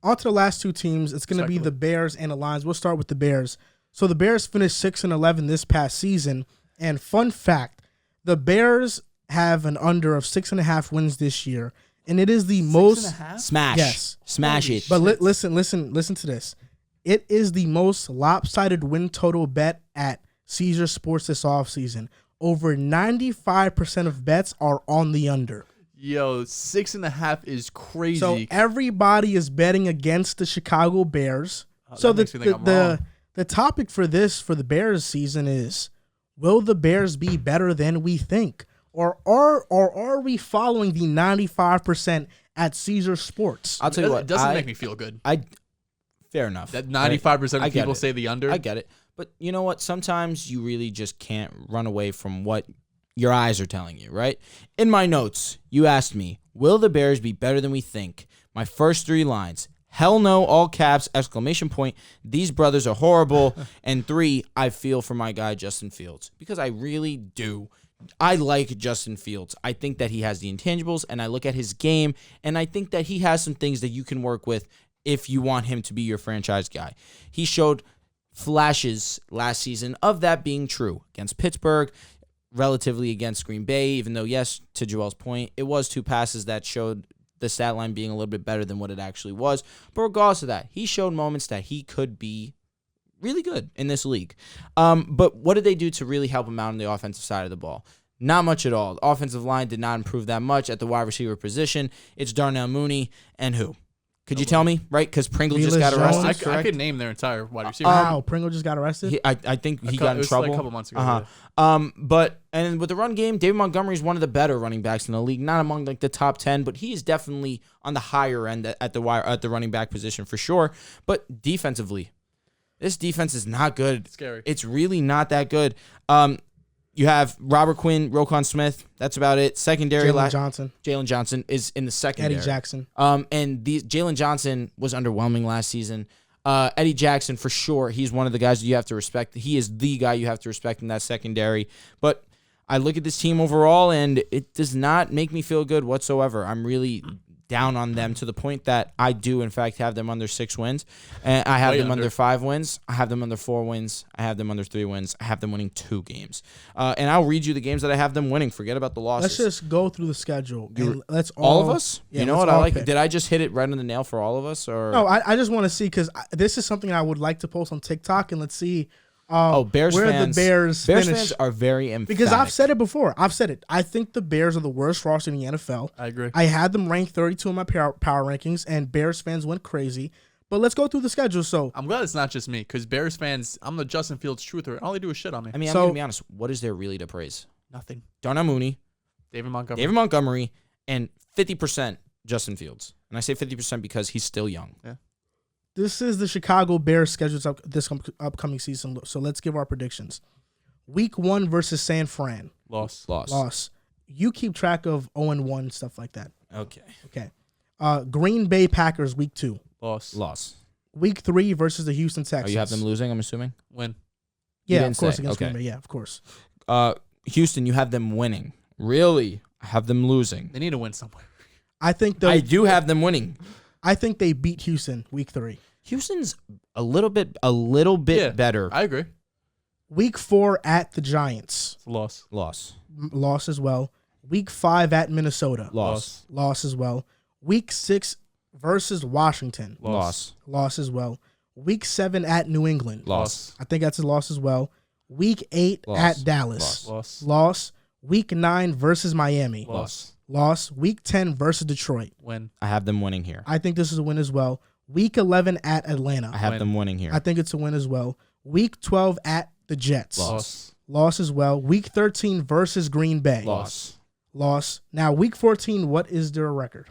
on to the last two teams. It's going to be the Bears and the Lions. We'll start with the Bears. So the Bears finished 6-11 this past season. And fun fact, the Bears have an under of 6.5 wins this year. And it is the most... Smash. Yes. Smash it. But listen to this. It is the most lopsided win total bet at Caesar Sports this offseason. Over 95% of bets are on the under. Yo, 6.5 is crazy. So everybody is betting against the Chicago Bears. So the topic for the Bears season is, will the Bears be better than we think? Or are we following the 95% at Caesar Sports? I'll tell you what. It doesn't make me feel good. Fair enough. That 95% of people say the under. I get it. But you know what? Sometimes you really just can't run away from what your eyes are telling you, right? In my notes, you asked me, will the Bears be better than we think? My first 3 lines, hell no, all caps, exclamation point, these brothers are horrible. And 3, I feel for my guy, Justin Fields. Because I really do. I like Justin Fields. I think that he has the intangibles, and I look at his game, and I think that he has some things that you can work with if you want him to be your franchise guy. He showed flashes last season of that being true against Pittsburgh, relatively against Green Bay, even though, yes, to Joel's point, it was 2 passes that showed the stat line being a little bit better than what it actually was. But regardless of that, he showed moments that he could be really good in this league. But what did they do to really help him out on the offensive side of the ball? Not much at all. The offensive line did not improve that much at the wide receiver position. It's Darnell Mooney and who? Could you tell me, right? Because Pringle just got arrested. I could name their entire wide receiver. Wow, Pringle just got arrested? I think he got in trouble. Like a couple months ago. And with the run game, David Montgomery is one of the better running backs in the league. Not among like the top 10, but he is definitely on the higher end at the running back position for sure. But defensively, this defense is not good. It's scary. It's really not that good. You have Robert Quinn, Roquan Smith. That's about it. Secondary. Jalen Johnson is in the secondary. Eddie Jackson. And Jalen Johnson was underwhelming last season. Eddie Jackson, for sure, he's one of the guys that you have to respect. He is the guy you have to respect in that secondary. But I look at this team overall, and it does not make me feel good whatsoever. I'm really down on them to the point that I do, in fact, have them under 6 wins. And I have them under 5 wins. I have them under 4 wins. I have them under 3 wins. I have them winning 2 games. And I'll read you the games that I have them winning. Forget about the losses. Let's just go through the schedule. And let's all of us? Yeah, you know what I like? Pick. Did I just hit it right on the nail for all of us? Or no, I just want to see, because this is something I would like to post on TikTok, and let's see Bears where fans, the Bears fans are very emphatic. Because I've said it before. I think the Bears are the worst roster in the NFL. I agree. I had them ranked 32 in my power rankings, and Bears fans went crazy. But let's go through the schedule. So I'm glad it's not just me, because Bears fans, I'm the Justin Fields truther. All they do is shit on me. I mean, I'm going to be honest. What is there really to praise? Nothing. Darnell Mooney, David Montgomery, and 50% Justin Fields. And I say 50% because he's still young. Yeah. This is the Chicago Bears schedule this upcoming season. So let's give our predictions. Week 1 versus San Fran. Loss. You keep track of 0-1, stuff like that. Okay. Green Bay Packers, week 2. Loss. Week 3 versus the Houston Texans. Oh, you have them losing, I'm assuming? Win. Yeah, of course, against Green Bay. Yeah, of course. Houston, you have them winning. Really? I have them losing. They need to win somewhere. I do have them winning. I think they beat Houston week 3. Houston's a little bit better. I agree. Week 4 at the Giants. It's a loss. Loss as well. Week 5 at Minnesota. Loss as well. Week 6 versus Washington. Loss as well. Week 7 at New England. Loss. I think that's a loss as well. Week 8 at Dallas. Loss. Week 9 versus Miami. Loss. Week 10 versus Detroit. Win. I have them winning here. I think this is a win as well. Week 11 at Atlanta. I have them winning here. I think it's a win as well. Week 12 at the Jets. Loss As well. Week 13 versus Green Bay. Loss. Now, week 14, what is their record?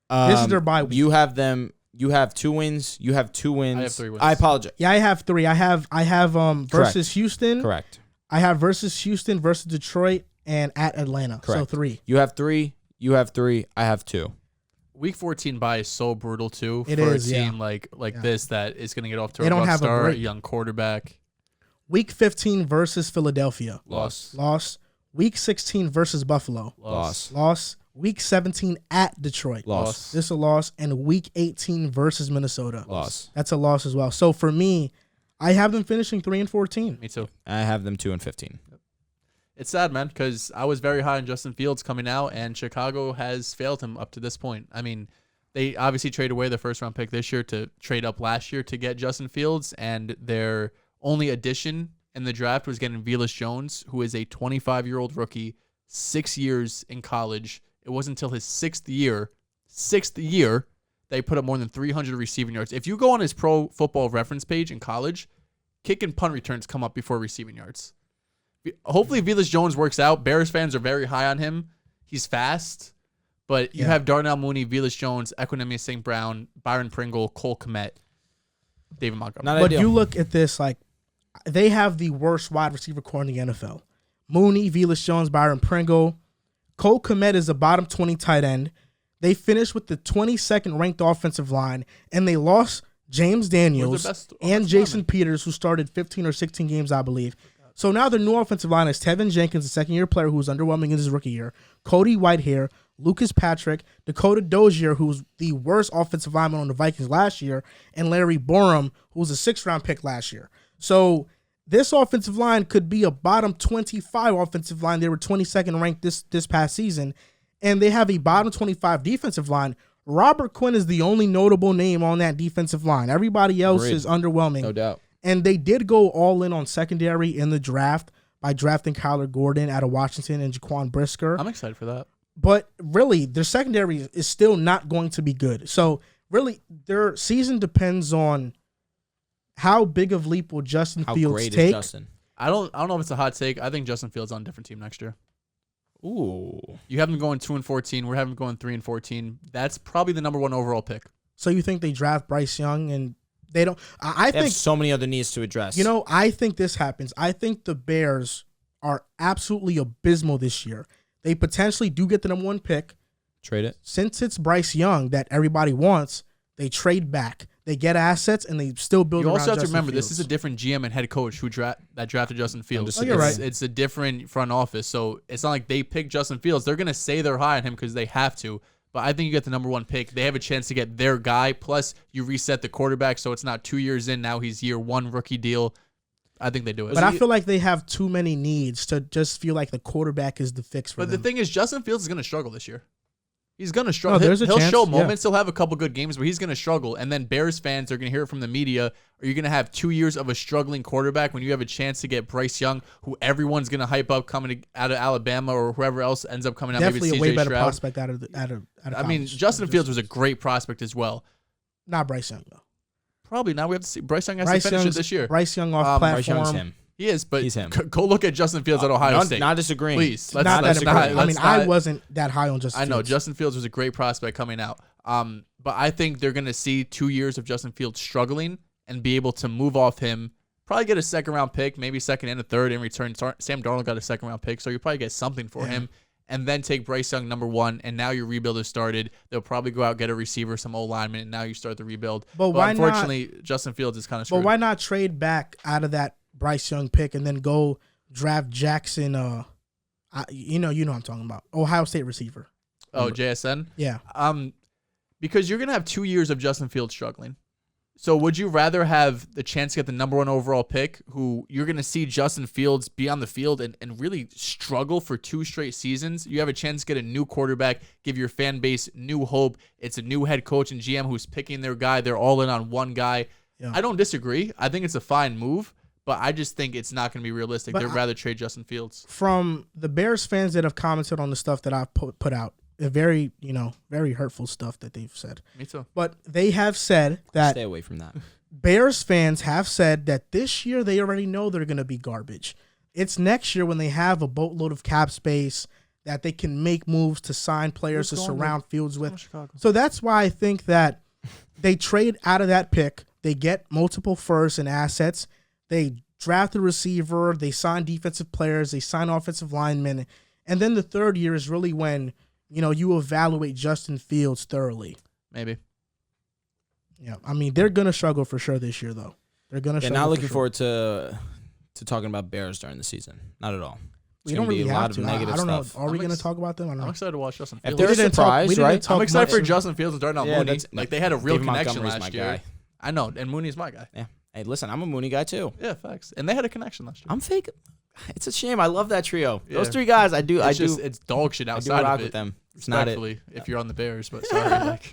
This is their bye week. You have them. You have 2 wins. You have 2 wins. I have 3 wins. I apologize. Yeah, I have 3. I have versus Houston. Correct. I have versus Houston versus Detroit and at Atlanta. Correct. So 3. You have 3. You have 3. I have 2. Week 14 bye is so brutal too it for is, a team like this that is going to get off to a rough start. A young quarterback. Week 15 versus Philadelphia. Loss. Week 16 versus Buffalo. Loss. Week 17 at Detroit. Loss. This is a loss. And Week 18 versus Minnesota. Loss. That's a loss as well. So for me, I have them finishing 3-14. Me too. I have them 2-15. It's sad, man, because I was very high on Justin Fields coming out, and Chicago has failed him up to this point. I mean, they obviously traded away their first-round pick this year to trade up last year to get Justin Fields, and their only addition in the draft was getting Velez Jones, who is a 25-year-old rookie, 6 years in college. It wasn't until his sixth year, that he put up more than 300 receiving yards. If you go on his Pro Football Reference page in college, kick and punt returns come up before receiving yards. Hopefully, Velez Jones works out. Bears fans are very high on him. He's fast, but you have Darnell Mooney, Velez Jones, Equinemius St. Brown, Byron Pringle, Cole Kmet, David Montgomery. But you look at this, like, they have the worst wide receiver core in the NFL. Mooney, Velez Jones, Byron Pringle. Cole Kmet is a bottom 20 tight end. They finished with the 22nd ranked offensive line, and they lost James Daniels and Jason Peters, who started 15 or 16 games, I believe. So now the new offensive line is Tevin Jenkins, a second-year player who was underwhelming in his rookie year, Cody Whitehair, Lucas Patrick, Dakota Dozier, who was the worst offensive lineman on the Vikings last year, and Larry Borum, who was a sixth-round pick last year. So this offensive line could be a bottom 25 offensive line. They were 22nd ranked this past season, and they have a bottom 25 defensive line. Robert Quinn is the only notable name on that defensive line. Everybody else is underwhelming. No doubt. And they did go all in on secondary in the draft by drafting Kyler Gordon out of Washington and Jaquan Brisker. I'm excited for that. But really, their secondary is still not going to be good. So really, their season depends on how big of leap will Justin Fields great take. Is Justin? I don't know if it's a hot take. I think Justin Fields on a different team next year. Ooh. You have them going 2-14. We're having them going 3-14. That's probably the number one overall pick. So you think they draft Bryce Young and they don't? They have so many other needs to address. You know, I think this happens. I think the Bears are absolutely abysmal this year. They potentially do get the number one pick. Trade it. Since it's Bryce Young that everybody wants, they trade back. They get assets and they still build. You around also have to Justin remember Fields. this is a different GM and head coach who drafted Justin Fields. Oh, you're right. It's a different front office, so it's not like they picked Justin Fields. They're gonna say they're high on him because they have to. But I think you get the number one pick. They have a chance to get their guy. Plus, you reset the quarterback, so it's not 2 years in. Now he's year one rookie deal. I think they do it. But I feel like they have too many needs to just feel like the quarterback is the fix for them. But the thing is, Justin Fields is going to struggle this year. He's going to struggle. No, there's a He'll chance, show moments. He'll have a couple good games, but he's going to struggle. And then Bears fans are going to hear it from the media. Are you going to have 2 years of a struggling quarterback when you have a chance to get Bryce Young, who everyone's going to hype up coming out of Alabama or whoever else ends up coming out? Definitely maybe a way CJ better Stroud. prospect out of I mean, college. Justin Fields was a great prospect as well. Not Bryce Young though. Probably now we have to see. Bryce Young has to finish it this year. Bryce Young off platform. Bryce Young's him. He is, but He's him. Go look at Justin Fields at Ohio State. Not disagreeing. Please. I wasn't that high on Justin I know Fields. Justin Fields was a great prospect coming out. But I think they're going to see 2 years of Justin Fields struggling and be able to move off him. Probably get a second round pick, maybe second and a third in return. Sam Darnold got a second round pick, so you probably get something for him. And then take Bryce Young number one, and now your rebuild has started. They'll probably go out, get a receiver, some O-lineman, and now you start the rebuild. But why unfortunately, Justin Fields is kind of screwed. But why not trade back out of that Bryce Young pick and then go draft Jackson? You know what I'm talking about. Ohio State receiver. Oh, JSN? Yeah. Because you're going to have 2 years of Justin Fields struggling. So would you rather have the chance to get the number one overall pick, who you're going to see Justin Fields be on the field and really struggle for 2 straight seasons? You have a chance to get a new quarterback, give your fan base new hope. It's a new head coach and GM who's picking their guy. They're all in on one guy. Yeah. I don't disagree. I think it's a fine move, but I just think it's not going to be realistic. They'd rather trade Justin Fields. From the Bears fans that have commented on the stuff that I've put out, very hurtful stuff that they've said. Me too. But they have said that stay away from that. Bears fans have said that this year they already know they're going to be garbage. It's next year when they have a boatload of cap space that they can make moves to sign players to surround Fields with. So that's why I think that they trade out of that pick. They get multiple firsts and assets. They draft a receiver. They sign defensive players. They sign offensive linemen. And then the third year is really when you evaluate Justin Fields thoroughly. Maybe. Yeah, I mean, they're going to struggle for sure this year, though. They're going to struggle. Not looking forward to talking about Bears during the season. Not at all. We don't really a lot have of to. negative I don't know. stuff. Are we going to talk about them? I don't I'm know. excited to watch Justin If Fields. they're We didn't talk- surprised, we didn't right? talk I'm excited for much- Justin Fields and Darnell Yeah, Mooney. that's- Like they had a real David connection Montgomery's my last year. guy. I know, and Mooney's my guy. Yeah. Hey, listen, I'm a Mooney guy too. Yeah, facts. And they had a connection last year. I'm fake. It's a shame. I love that trio. Those Yeah. three guys, I do. It's dog shit I do outside rock of it. with them. It's not it. Respectfully, if you're on the Bears, but sorry. Like,